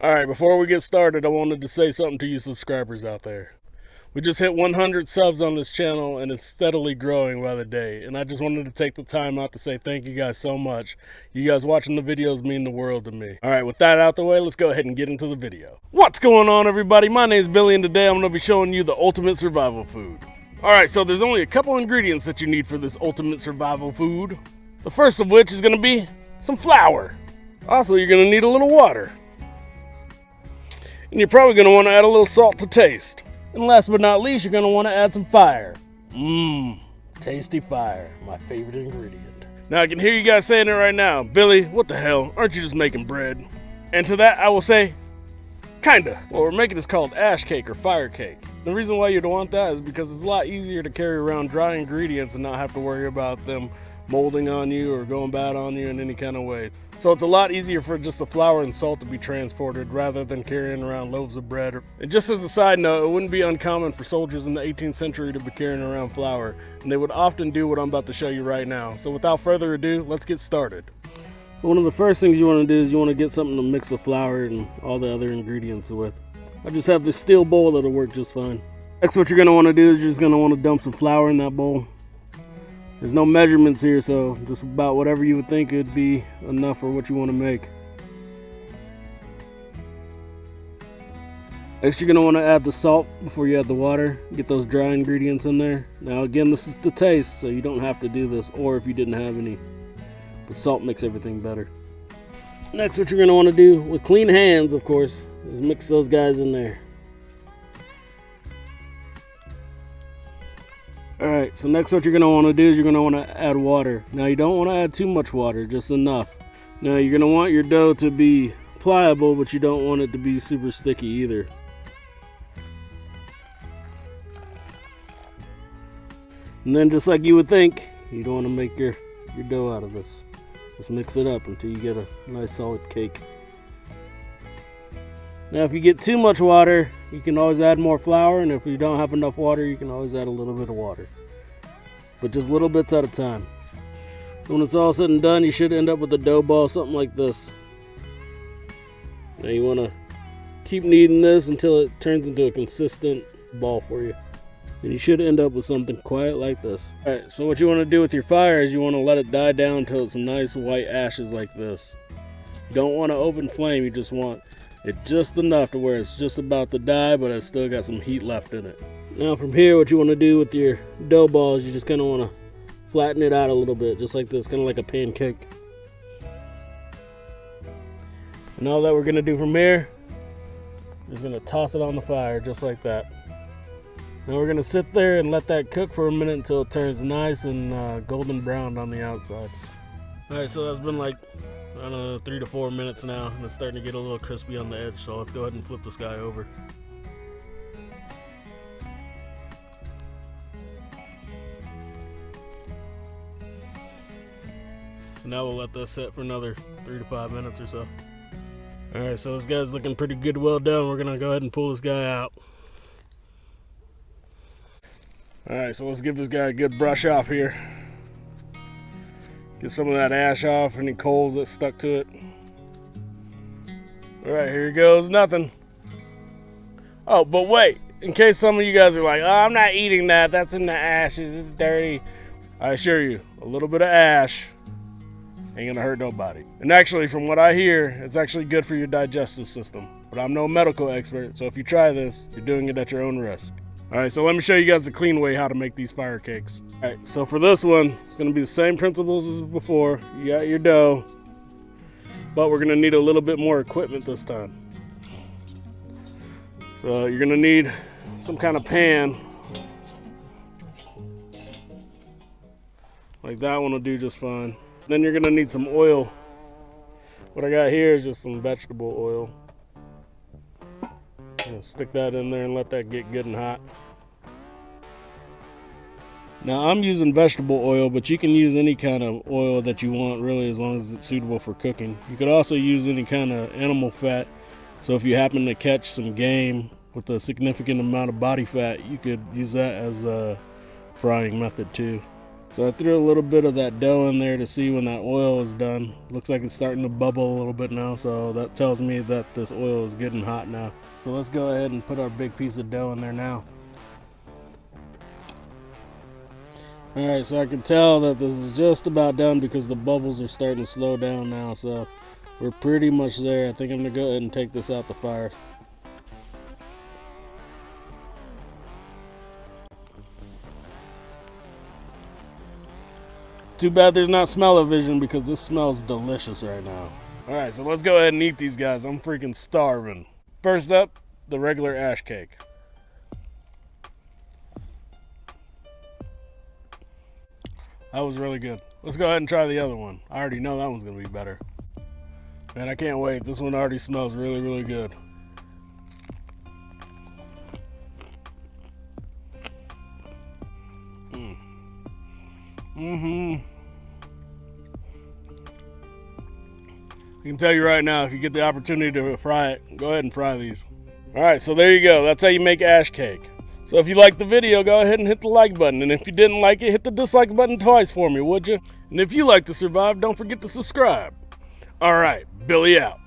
Alright, before we get started, I wanted to say something to you subscribers out there. We just hit 100 subs on this channel and it's steadily growing by the day. And I just wanted to take the time out to say thank you guys so much. You guys watching the videos mean the world to me. Alright, with that out the way, let's go ahead and get into the video. What's going on, everybody? My name is Billy and today I'm going to be showing you the ultimate survival food. Alright, so there's only a couple ingredients that you need for this ultimate survival food. The first of which is going to be some flour. Also, you're going to need a little water. And you're probably going to want to add a little salt to taste. And last but not least, you're going to want to add some fire. Tasty fire, my favorite ingredient. Now I can hear you guys saying it right now. Billy, what the hell? Aren't you just making bread? And to that I will say, kinda. What we're making is called ash cake or fire cake. The reason why you'd want that is because it's a lot easier to carry around dry ingredients and not have to worry about them molding on you or going bad on you in any kind of way. So it's a lot easier for just the flour and salt to be transported rather than carrying around loaves of bread. And just as a side note, it wouldn't be uncommon for soldiers in the 18th century to be carrying around flour, and they would often do what I'm about to show you right now. So without further ado, let's get started. One of the first things you want to do is you want to get something to mix the flour and all the other ingredients with. I just have this steel bowl that'll work just fine. Next, what you're going to want to do is you're just going to want to dump some flour in that bowl. There's no measurements here, so just about whatever you would think would be enough for what you want to make. Next, you're going to want to add the salt before you add the water. Get those dry ingredients in there. Now again, this is to taste, so you don't have to do this, or if you didn't have any. The salt makes everything better. Next, what you're going to want to do, with clean hands of course, is mix those guys in there. Alright, so next what you're going to want to do is you're going to want to add water. Now you don't want to add too much water, just enough. Now you're going to want your dough to be pliable, but you don't want it to be super sticky either. And then just like you would think, you don't want to make your dough out of this. Just mix it up until you get a nice solid cake. Now if you get too much water, you can always add more flour, and if you don't have enough water, you can always add a little bit of water. But just little bits at a time. When it's all said and done, you should end up with a dough ball, something like this. Now you want to keep kneading this until it turns into a consistent ball for you. And you should end up with something quiet like this. Alright, so what you want to do with your fire is you want to let it die down until it's nice white ashes like this. You don't want to open flame, you just want it just enough to where it's just about to die, but it's still got some heat left in it. Now from here, what you want to do with your dough balls, you just kind of want to flatten it out a little bit, just like this, kind of like a pancake. And all that we're going to do from here is going to toss it on the fire, just like that. Now we're going to sit there and let that cook for a minute until it turns nice and golden brown on the outside. Alright, so that's been like, I don't know, 3 to 4 minutes now, and it's starting to get a little crispy on the edge, so let's go ahead and flip this guy over. So now we'll let this set for another 3 to 5 minutes or so. Alright, so this guy's looking pretty good, well done. We're going to go ahead and pull this guy out. Alright, so let's give this guy a good brush off here. Get some of that ash off, any coals that stuck to it. Alright, here he goes, nothing. Oh, but wait, in case some of you guys are like, oh, I'm not eating that, that's in the ashes, it's dirty. I assure you, a little bit of ash ain't gonna hurt nobody. And actually, from what I hear, it's actually good for your digestive system. But I'm no medical expert, so if you try this, you're doing it at your own risk. Alright, so let me show you guys the clean way how to make these fire cakes. Alright, so for this one, it's going to be the same principles as before. You got your dough, but we're going to need a little bit more equipment this time. So you're going to need some kind of pan. Like that one will do just fine. Then you're going to need some oil. What I got here is just some vegetable oil. Stick that in there and let that get good and hot. Now I'm using vegetable oil, but you can use any kind of oil that you want really, as long as it's suitable for cooking. You could also use any kind of animal fat. So if you happen to catch some game with a significant amount of body fat, you could use that as a frying method too. So I threw a little bit of that dough in there to see when that oil is done. Looks like it's starting to bubble a little bit now, so that tells me that this oil is getting hot now. So let's go ahead and put our big piece of dough in there now. Alright, so I can tell that this is just about done because the bubbles are starting to slow down now, so we're pretty much there. I think I'm going to go ahead and take this out the fire. Too bad there's not smell-o-vision because this smells delicious right now. Alright, so let's go ahead and eat these guys. I'm freaking starving. First up, the regular ash cake. That was really good. Let's go ahead and try the other one. I already know that one's going to be better. Man, I can't wait. This one already smells really, really good. I can tell you right now, if you get the opportunity to fry it, go ahead and fry these. Alright, so there you go. That's how you make ash cake. So if you liked the video, go ahead and hit the like button. And if you didn't like it, hit the dislike button twice for me, would you? And if you like to survive, don't forget to subscribe. Alright, Billy out.